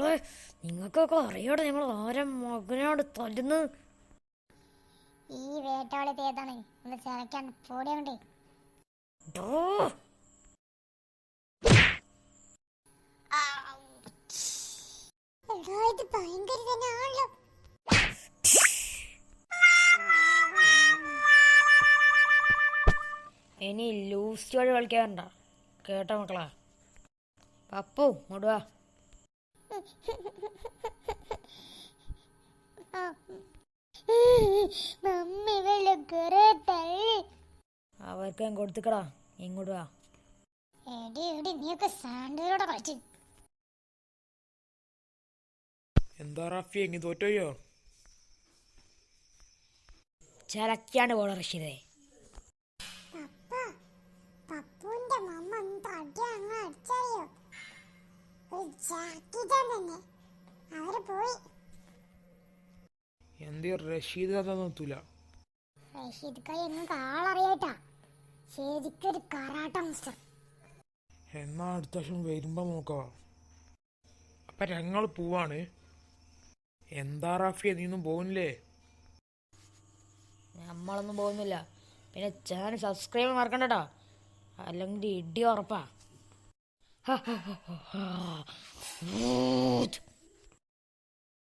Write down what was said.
മക്കളെ, നിങ്ങൾക്കൊക്കെ അറിയാടെ ഞങ്ങൾ ആരെ മകനോട് തല്ലുന്നു. ഈ വേട്ടാളി തേതാണ് ഒന്ന് ചരക്കാൻ പോടിയുണ്ട്. ഇത് ഭയങ്കര തന്നെയാണല്ലോ. ഇനി ലൂസ് വഴി കളിക്കാറുണ്ട കേട്ടോ മക്കളാ. പപ്പു മുടുവാ. അവർക്ക് ഞാൻ കൊടുത്തിക്കടാ, ഇങ്ങോട്ട് വാ. എന്താ റാഫി എങ്ങി തോറ്റോയോ? ചലക്കാണ്ട് പോണ റഷീദേ. എന്തേ റഷീദ് കഥ നോത്തൂല. റഷീദ് കൈ നിങ്ങൾക്ക് ആളറിയാട്ടാ, ശരിക്കൊരു കറാട്ട മാസ്റ്റർ. എന്നാ അടുത്ത വർഷം വരുമ്പോ നോക്കാം. അപ്പൊ ഞങ്ങൾ പോവാണ്. എന്താ റാഫിയ നീയൊന്നും പോകുന്നില്ലേ? നമ്മളൊന്നും പോകുന്നില്ല. പിന്നെ ചാനൽ സബ്സ്ക്രൈബ് മറക്കണ്ടട്ടോ, അല്ലെങ്കിൽ ഇടി ഉറപ്പാ.